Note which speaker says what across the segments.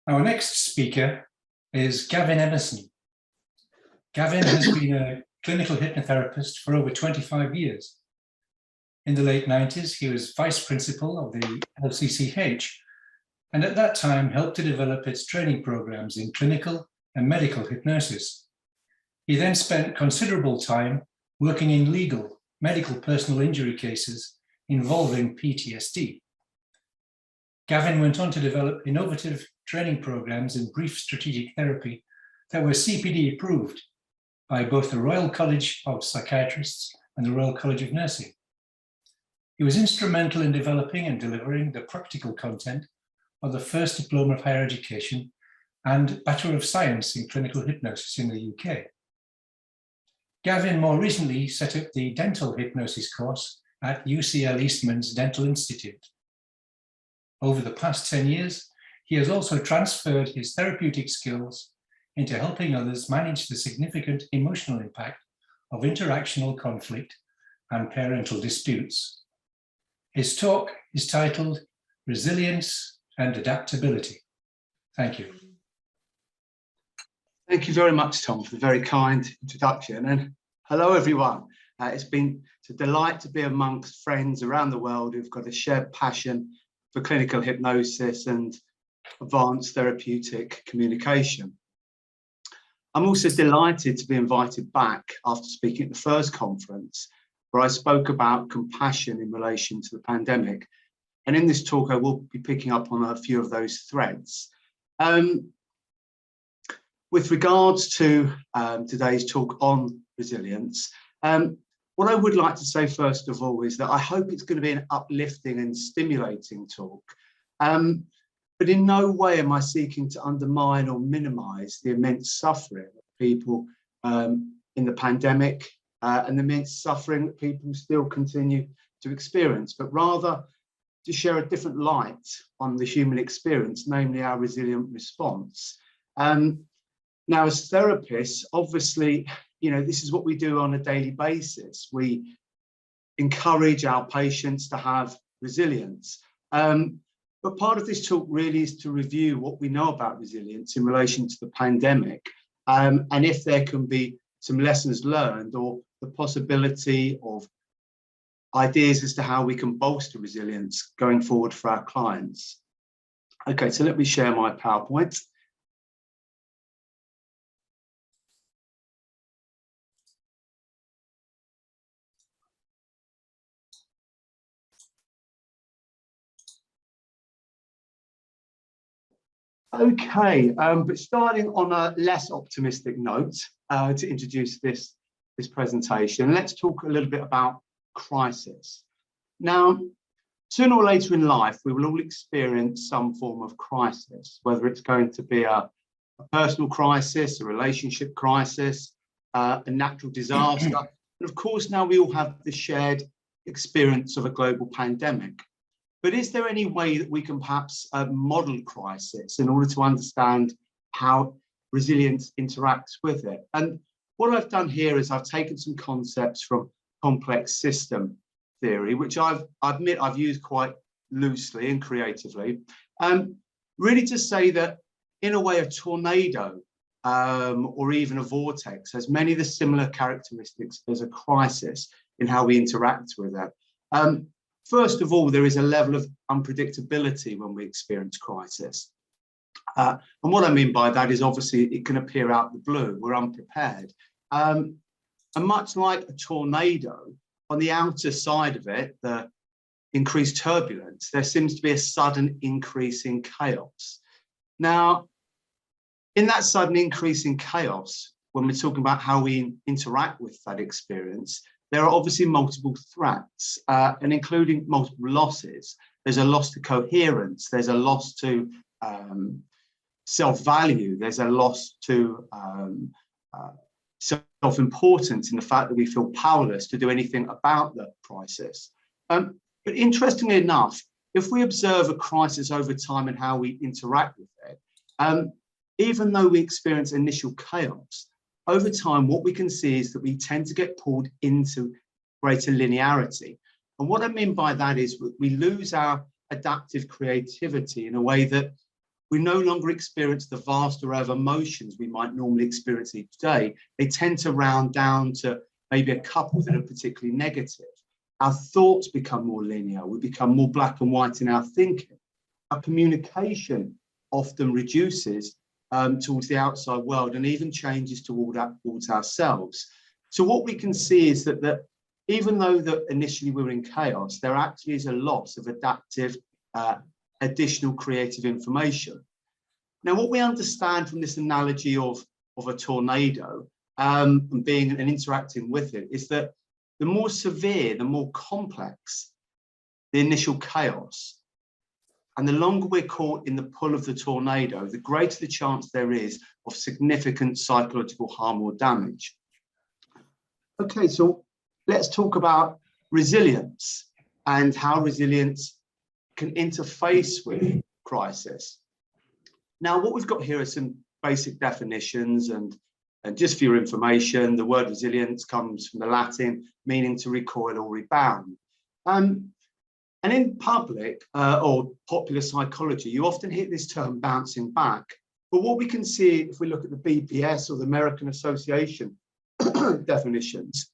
Speaker 1: Our next speaker is Gavin Emerson. Gavin has been a clinical hypnotherapist for over 25 years. In the late 90s, he was vice principal of the LSCCH, and at that time helped to develop its training programs in clinical and medical hypnosis. He then spent considerable time working in legal, medical personal injury cases involving PTSD. Gavin went on to develop innovative training programs in brief strategic therapy that were CPD approved by both the Royal College of Psychiatrists and the Royal College of Nursing. He was instrumental in developing and delivering the practical content of the first Diploma of Higher Education and Bachelor of Science in Clinical Hypnosis in the UK. Gavin more recently set up the dental hypnosis course at UCL Eastman's Dental Institute. Over the past 10 years, he has also transferred his therapeutic skills into helping others manage the significant emotional impact of interactional conflict and parental disputes. His talk is titled Resilience and Adaptability. Thank you.
Speaker 2: Thank you very much, Tom, for the very kind introduction. And hello, everyone. It's a delight to be amongst friends around the world who've got a shared passion for clinical hypnosis and advanced therapeutic communication. I'm also delighted to be invited back after speaking at the first conference, where I spoke about compassion in relation to the pandemic. And in this talk, I will be picking up on a few of those threads. With regards to today's talk on resilience, what I would like to say first of all is that I hope it's going to be an uplifting and stimulating talk. But in no way am I seeking to undermine or minimize the immense suffering of people in the pandemic and the immense suffering that people still continue to experience, but rather to share a different light on the human experience, namely our resilient response. Now, as therapists, obviously, this is what we do on a daily basis. We encourage our patients to have resilience. But part of this talk really is to review what we know about resilience in relation to the pandemic, and if there can be some lessons learned or the possibility of ideas as to how we can bolster resilience going forward for our clients. Okay, so let me share my PowerPoint. Okay, but starting on a less optimistic note, to introduce this presentation, let's talk a little bit about crisis. Now, sooner or later in life, we will all experience some form of crisis, whether it's going to be a personal crisis, a relationship crisis, a natural disaster. And of course, now we all have the shared experience of a global pandemic. But is there any way that we can perhaps model crisis in order to understand how resilience interacts with it? And what I've done here is I've taken some concepts from complex system theory, which I admit I've used quite loosely and creatively, really to say that in a way a tornado or even a vortex has many of the similar characteristics as a crisis in how we interact with it. First of all, there is a level of unpredictability when we experience crisis. And what I mean by that is obviously it can appear out of the blue, we're unprepared. And much like a tornado, on the outer side of it, the increased turbulence, there seems to be a sudden increase in chaos. Now, in that sudden increase in chaos, when we're talking about how we interact with that experience, there are obviously multiple threats, and including multiple losses. There's a loss to coherence, there's a loss to self-value, there's a loss to self-importance in the fact that we feel powerless to do anything about the crisis. But interestingly enough, if we observe a crisis over time and how we interact with it, even though we experience initial chaos, over time, what we can see is that we tend to get pulled into greater linearity. And what I mean by that is we lose our adaptive creativity in a way that we no longer experience the vast array of emotions we might normally experience each day. They tend to round down to maybe a couple that are particularly negative. Our thoughts become more linear. We become more black and white in our thinking. Our communication often reduces towards the outside world and even changes towards ourselves. So what we can see is that even though that initially we're in chaos, there actually is a loss of adaptive, additional creative information. Now, what we understand from this analogy of a tornado and being and interacting with it is that the more severe, the more complex the initial chaos, and the longer we're caught in the pull of the tornado, the greater the chance there is of significant psychological harm or damage. Okay, so let's talk about resilience and how resilience can interface with crisis. Now, what we've got here are some basic definitions, and just for your information, the word resilience comes from the Latin meaning to recoil or rebound. And in public or popular psychology, you often hear this term bouncing back. But what we can see if we look at the BPS or the American Association definitions,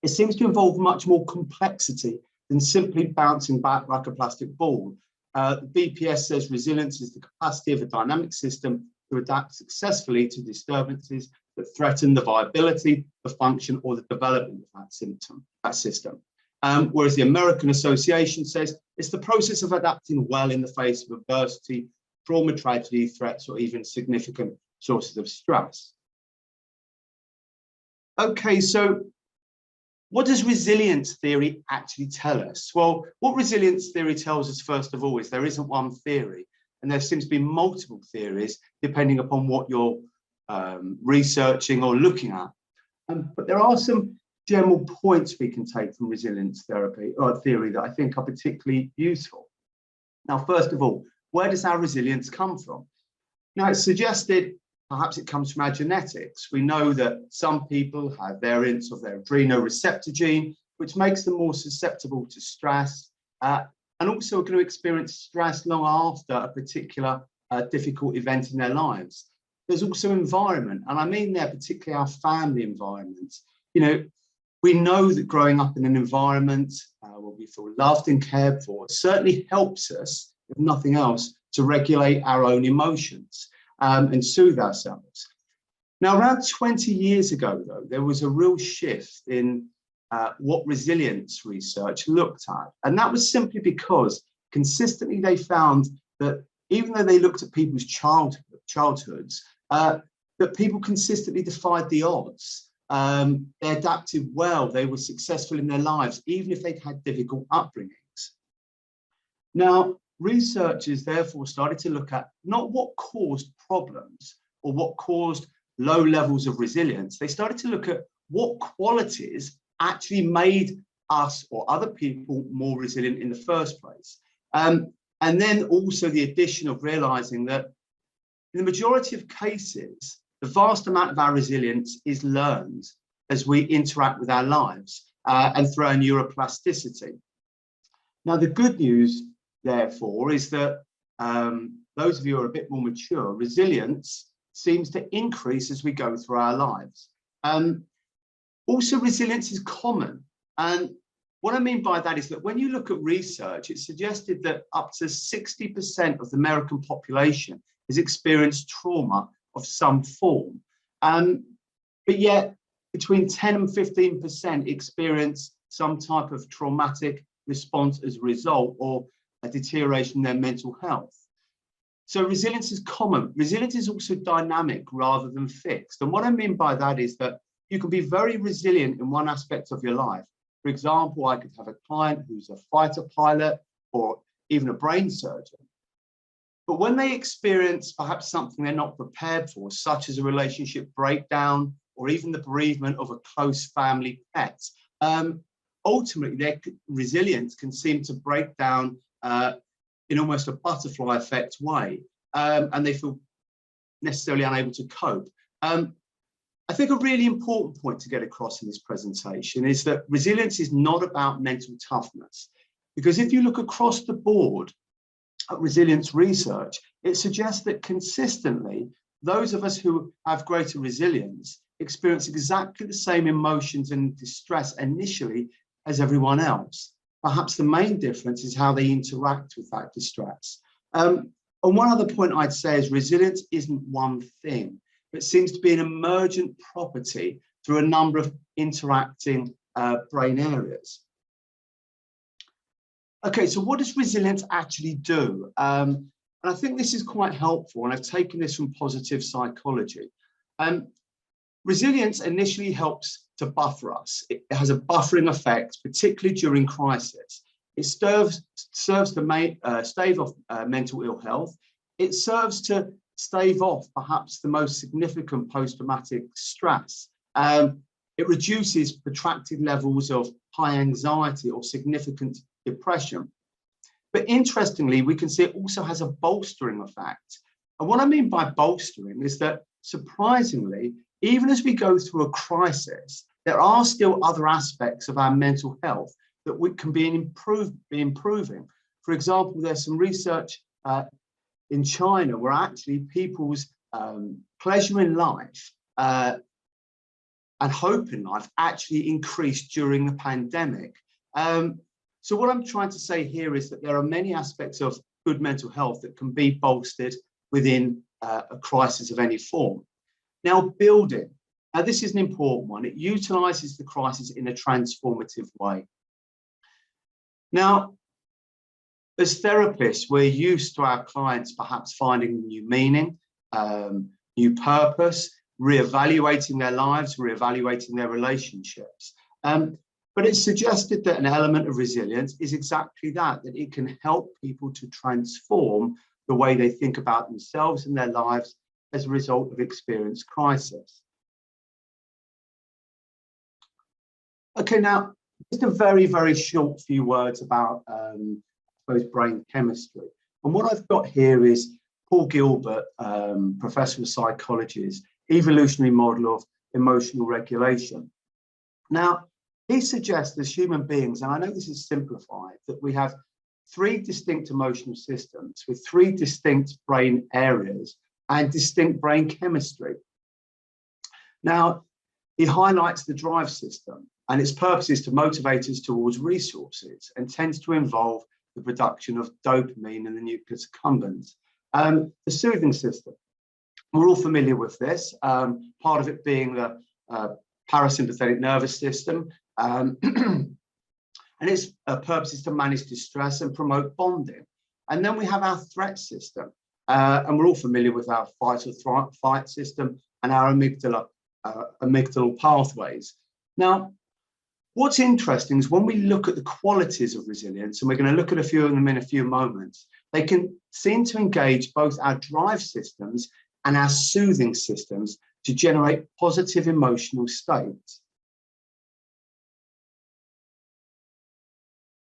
Speaker 2: it seems to involve much more complexity than simply bouncing back like a plastic ball. The BPS says resilience is the capacity of a dynamic system to adapt successfully to disturbances that threaten the viability, the function, or the development of that system. Whereas the American Association says it's the process of adapting well in the face of adversity, trauma, tragedy, threats, or even significant sources of stress. Okay, so what does resilience theory actually tell us? Well, what resilience theory tells us, first of all, is there isn't one theory, and there seems to be multiple theories depending upon what you're researching or looking at. But there are some general points we can take from resilience therapy or theory that I think are particularly useful. Now, first of all, where does our resilience come from? Now, it's suggested perhaps it comes from our genetics. We know that some people have variants of their adrenoreceptor gene, which makes them more susceptible to stress, and also are going to experience stress long after a particular difficult event in their lives. There's also environment, and I mean there particularly our family environment. You know, we know that growing up in an environment where we feel loved and cared for certainly helps us, if nothing else, to regulate our own emotions and soothe ourselves. Now, around 20 years ago, though, there was a real shift in what resilience research looked at. And that was simply because consistently they found that even though they looked at people's childhoods, that people consistently defied the odds. They adapted well, they were successful in their lives, even if they'd had difficult upbringings. Now, researchers therefore started to look at not what caused problems or what caused low levels of resilience. They started to look at what qualities actually made us or other people more resilient in the first place. And then also the addition of realizing that in the majority of cases, the vast amount of our resilience is learned as we interact with our lives and through our neuroplasticity. Now, the good news, therefore, is that those of you who are a bit more mature, resilience seems to increase as we go through our lives. Also, resilience is common. And what I mean by that is that when you look at research, it's suggested that up to 60% of the American population has experienced trauma of some form. But yet between 10 and 15% experience some type of traumatic response as a result or a deterioration in their mental health. So resilience is common. Resilience is also dynamic rather than fixed. And what I mean by that is that you can be very resilient in one aspect of your life. For example, I could have a client who's a fighter pilot or even a brain surgeon. But when they experience perhaps something they're not prepared for, such as a relationship breakdown or even the bereavement of a close family pet, ultimately their resilience can seem to break down in almost a butterfly effect way, and they feel necessarily unable to cope. I think a really important point to get across in this presentation is that resilience is not about mental toughness, because if you look across the board resilience research, it suggests that consistently, those of us who have greater resilience experience exactly the same emotions and distress initially as everyone else. Perhaps the main difference is how they interact with that distress. And one other point I'd say is resilience isn't one thing. It seems to be an emergent property through a number of interacting brain areas. Okay, so what does resilience actually do? And I think this is quite helpful, and I've taken this from positive psychology. Resilience initially helps to buffer us. It has a buffering effect, particularly during crisis. It serves to stave off mental ill health. It serves to stave off perhaps the most significant post-traumatic stress. It reduces protracted levels of high anxiety or significant depression. But interestingly, we can see it also has a bolstering effect. And what I mean by bolstering is that, surprisingly, even as we go through a crisis, there are still other aspects of our mental health that we can be improving. For example, there's some research in China where actually people's pleasure in life and hope in life actually increased during the pandemic. So what I'm trying to say here is that there are many aspects of good mental health that can be bolstered within a crisis of any form. Now, building. Now, this is an important one. It utilizes the crisis in a transformative way. Now, as therapists, we're used to our clients perhaps finding new meaning, new purpose, reevaluating their lives, reevaluating their relationships. But it's suggested that an element of resilience is exactly that it can help people to transform the way they think about themselves and their lives as a result of experienced crisis. Okay, now, just a very, very short few words about, I suppose, brain chemistry. And what I've got here is Paul Gilbert, Professor of Psychology's evolutionary model of emotional regulation. Now, he suggests as human beings, and I know this is simplified, that we have three distinct emotional systems with three distinct brain areas and distinct brain chemistry. Now, he highlights the drive system, and its purpose is to motivate us towards resources and tends to involve the production of dopamine in the nucleus accumbens. The soothing system, we're all familiar with this, part of it being the parasympathetic nervous system, and its purpose is to manage distress and promote bonding. And then we have our threat system, and we're all familiar with our fight or flight system and our amygdala pathways. Now, what's interesting is when we look at the qualities of resilience, and we're going to look at a few of them in a few moments, they can seem to engage both our drive systems and our soothing systems to generate positive emotional states.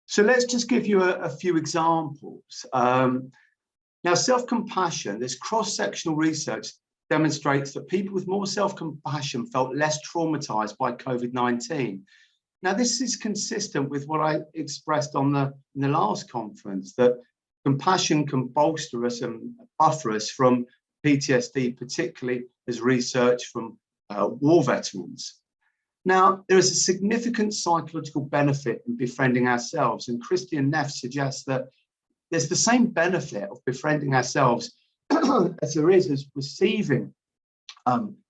Speaker 2: So let's just give you a few examples. Now, self-compassion, this cross-sectional research demonstrates that people with more self-compassion felt less traumatized by COVID-19. Now, this is consistent with what I expressed in the last conference, that compassion can bolster us and buffer us from PTSD, particularly as research from war veterans. Now, there is a significant psychological benefit in befriending ourselves, and Christian Neff suggests that there's the same benefit of befriending ourselves as there is as receiving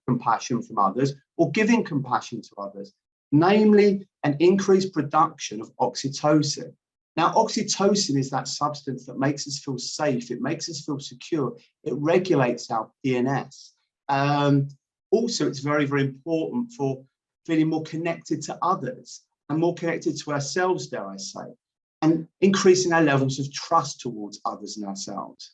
Speaker 2: compassion from others or giving compassion to others, namely an increased production of oxytocin. Now, oxytocin is that substance that makes us feel safe, it makes us feel secure, it regulates our PNS. Also, it's very, very important for feeling more connected to others and more connected to ourselves, dare I say, and increasing our levels of trust towards others and ourselves.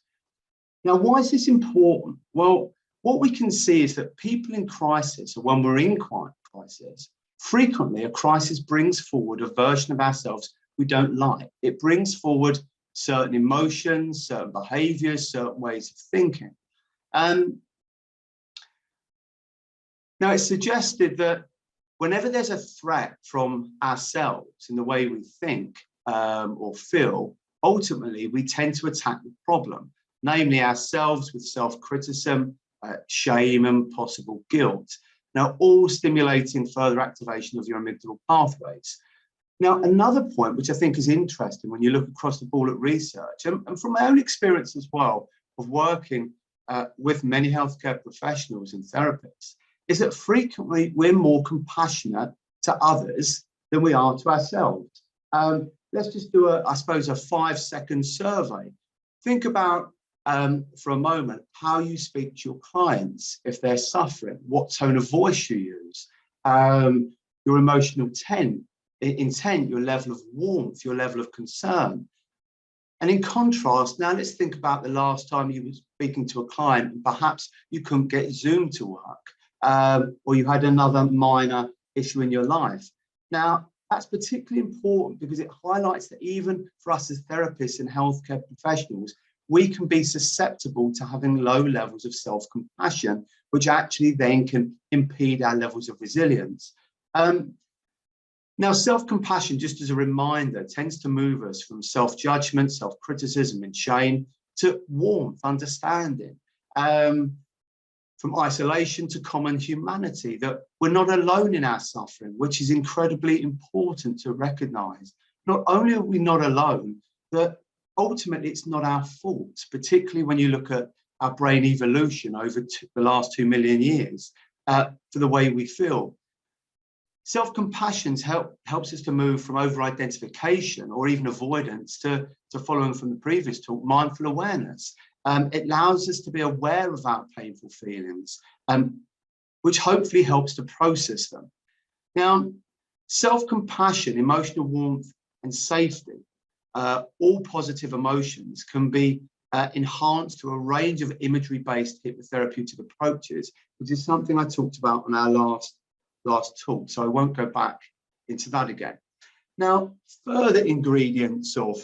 Speaker 2: Now, why is this important? Well, what we can see is that people in crisis, or when we're in crisis, frequently a crisis brings forward a version of ourselves we don't like. It brings forward certain emotions, certain behaviors, certain ways of thinking. Now, it's suggested that whenever there's a threat from ourselves in the way we think or feel, ultimately we tend to attack the problem, namely ourselves, with self-criticism, shame and possible guilt. Now, all stimulating further activation of your amygdala pathways. Now, another point which I think is interesting when you look across the board at research, and from my own experience as well of working with many healthcare professionals and therapists, is that frequently we're more compassionate to others than we are to ourselves. Let's just do I suppose, a 5-second survey. Think about, for a moment, how you speak to your clients if they're suffering, what tone of voice you use, your emotional intent, your level of warmth, your level of concern. And in contrast, now let's think about the last time you were speaking to a client and perhaps you couldn't get Zoom to work, or you had another minor issue in your life. Now, that's particularly important because it highlights that even for us as therapists and healthcare professionals, we can be susceptible to having low levels of self-compassion, which actually then can impede our levels of resilience. Now, self-compassion, just as a reminder, tends to move us from self-judgment, self-criticism and shame to warmth, understanding, from isolation to common humanity, that we're not alone in our suffering, which is incredibly important to recognize. Not only are we not alone, but ultimately it's not our fault, particularly when you look at our brain evolution over the last 2 million years, for the way we feel. Self-compassion helps us to move from over-identification or even avoidance to following from the previous talk, mindful awareness. It allows us to be aware of our painful feelings, which hopefully helps to process them. Now, self-compassion, emotional warmth and safety, all positive emotions can be enhanced through a range of imagery-based hypnotherapeutic approaches, which is something I talked about on our last talk, so I won't go back into that again. Now, further ingredients of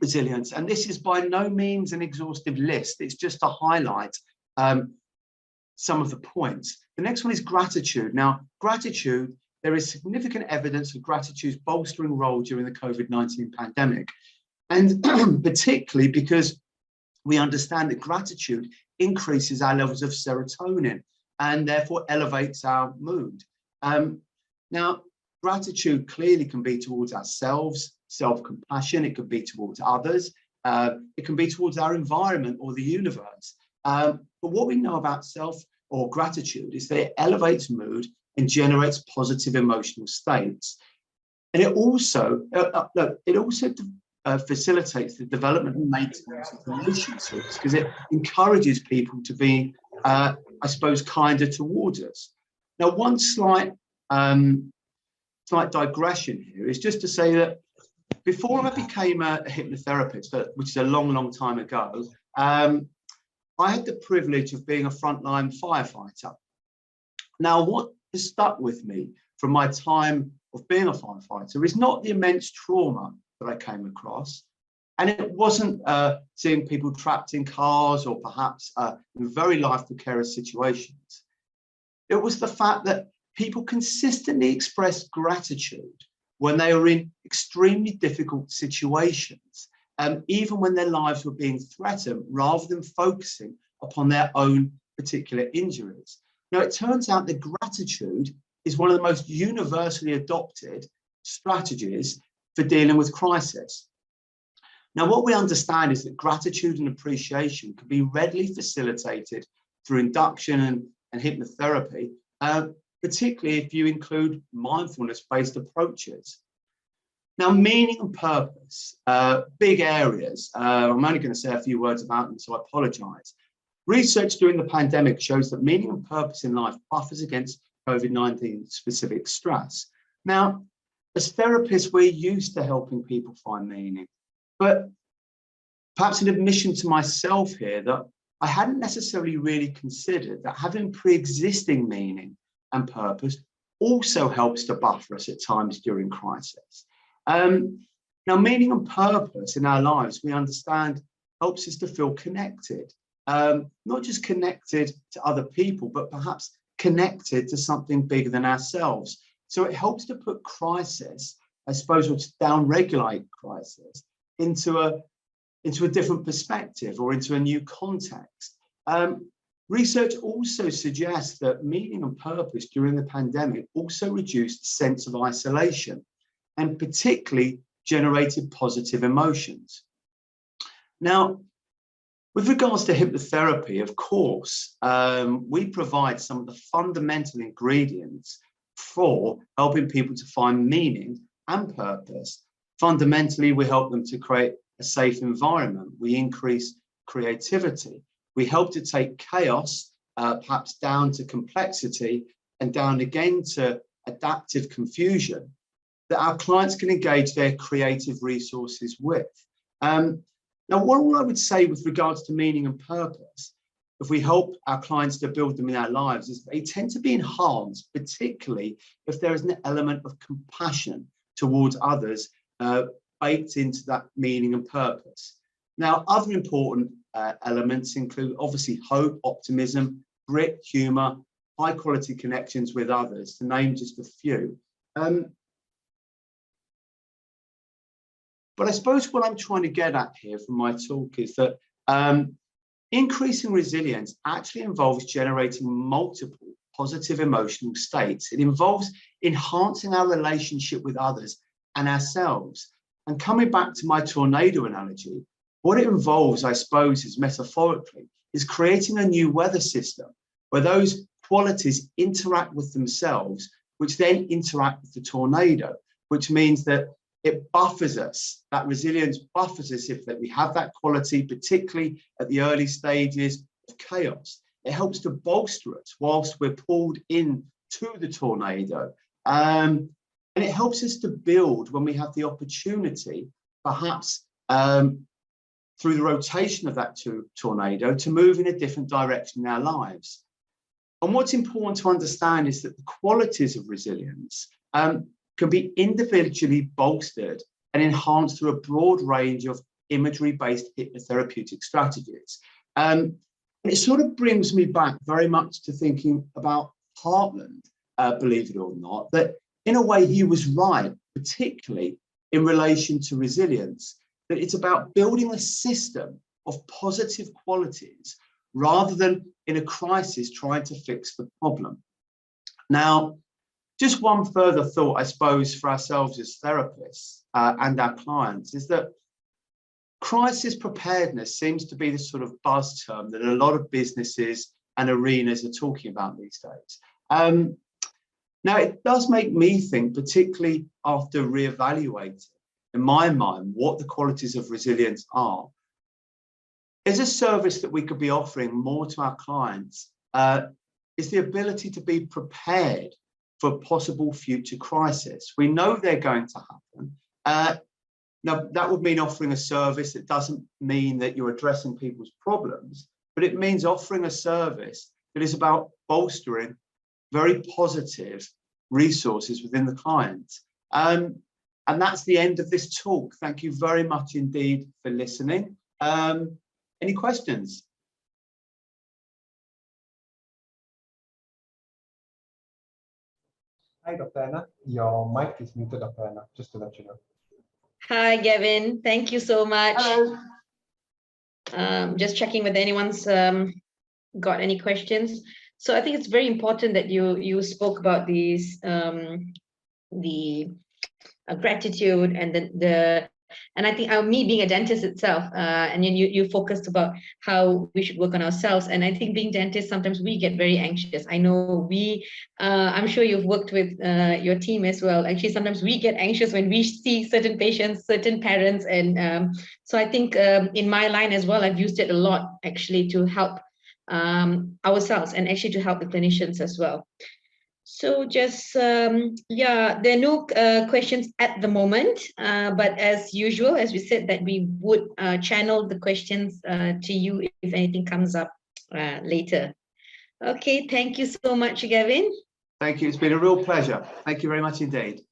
Speaker 2: resilience, and this is by no means an exhaustive list, it's just to highlight some of the points. The next one is gratitude. Now, gratitude, there is significant evidence of gratitude's bolstering role during the COVID-19 pandemic, and particularly because we understand that gratitude increases our levels of serotonin and therefore elevates our mood. Now, gratitude clearly can be towards ourselves, self-compassion, it could be towards others, it can be towards our environment or the universe. But what we know about gratitude is that it elevates mood and generates positive emotional states. And it also, facilitates the development and maintenance of relationships because it encourages people to be, I suppose, kinder towards us. Now, one slight digression here is just to say that before I became a hypnotherapist, which is a long, long time ago, I had the privilege of being a frontline firefighter. Now, what has stuck with me from my time of being a firefighter is not the immense trauma that I came across, and it wasn't seeing people trapped in cars or perhaps in very life precarious situations. It was the fact that people consistently expressed gratitude when they were in extremely difficult situations, even when their lives were being threatened, rather than focusing upon their own particular injuries. Now, it turns out that gratitude is one of the most universally adopted strategies for dealing with crisis. Now, what we understand is that gratitude and appreciation can be readily facilitated through induction and hypnotherapy, particularly if you include mindfulness-based approaches. Now, meaning and purpose, big areas. I'm only going to say a few words about them, so I apologize. Research during the pandemic shows that meaning and purpose in life buffers against COVID-19 specific stress. Now, as therapists, we're used to helping people find meaning, but perhaps an admission to myself here that I hadn't necessarily really considered that having pre-existing meaning and purpose also helps to buffer us at times during crisis. Now, meaning and purpose in our lives, we understand, helps us to feel connected, not just connected to other people, but perhaps connected to something bigger than ourselves. So it helps to put crisis, I suppose, or to down-regulate crisis into a different perspective or into a new context. Research also suggests that meaning and purpose during the pandemic also reduced the sense of isolation and particularly generated positive emotions. Now, with regards to hypnotherapy, of course, we provide some of the fundamental ingredients for helping people to find meaning and purpose. Fundamentally, we help them to create a safe environment. We increase creativity. We help to take chaos, perhaps down to complexity and down again to adaptive confusion that our clients can engage their creative resources with. Now, what I would say with regards to meaning and purpose, if we help our clients to build them in our lives, is they tend to be enhanced, particularly if there is an element of compassion towards others baked into that meaning and purpose. Now, other important elements include obviously hope, optimism, grit, humor, high quality connections with others, to name just a few. But I suppose what I'm trying to get at here from my talk is that increasing resilience actually involves generating multiple positive emotional states. It involves enhancing our relationship with others and ourselves. And coming back to my tornado analogy, what it involves, I suppose, is metaphorically, is creating a new weather system where those qualities interact with themselves, which then interact with the tornado, which means that it buffers us, that resilience buffers us if that we have that quality, particularly at the early stages of chaos. It helps to bolster us whilst we're pulled in to the tornado. And it helps us to build when we have the opportunity, perhaps through the rotation of that tornado, to move in a different direction in our lives. And what's important to understand is that the qualities of resilience can be individually bolstered and enhanced through a broad range of imagery-based hypnotherapeutic strategies. And it sort of brings me back very much to thinking about Heartland, believe it or not, that in a way he was right, particularly in relation to resilience, that it's about building a system of positive qualities rather than in a crisis trying to fix the problem. Now, just one further thought, I suppose, for ourselves as therapists and our clients is that crisis preparedness seems to be the sort of buzz term that a lot of businesses and arenas are talking about these days. Now, it does make me think, particularly after reevaluating, in my mind, what the qualities of resilience are, is a service that we could be offering more to our clients is the ability to be prepared for possible future crisis. We know they're going to happen. Now, that would mean offering a service that doesn't mean that you're addressing people's problems, but it means offering a service that is about bolstering very positive resources within the client. And that's the end of this talk. Thank you very much indeed for listening. Any questions?
Speaker 3: Hi, Dr. Anna. Your mic is muted, Dr. Anna, just to let you know.
Speaker 4: Hi, Gavin. Thank you so much.
Speaker 2: Hello.
Speaker 4: Just checking whether anyone's got any questions. So I think it's very important that you spoke about these the gratitude and and I think me being a dentist itself, and you focused about how we should work on ourselves. And I think being dentists, sometimes we get very anxious. I know I'm sure you've worked with your team as well. Actually, sometimes we get anxious when we see certain patients, certain parents. And so I think in my line as well, I've used it a lot actually to help ourselves and actually to help the clinicians as well. So just, yeah, there are no questions at the moment, but as usual, as we said, that we would channel the questions to you if anything comes up later. Okay, thank you so much, Gavin.
Speaker 2: Thank you. It's been a real pleasure. Thank you very much indeed.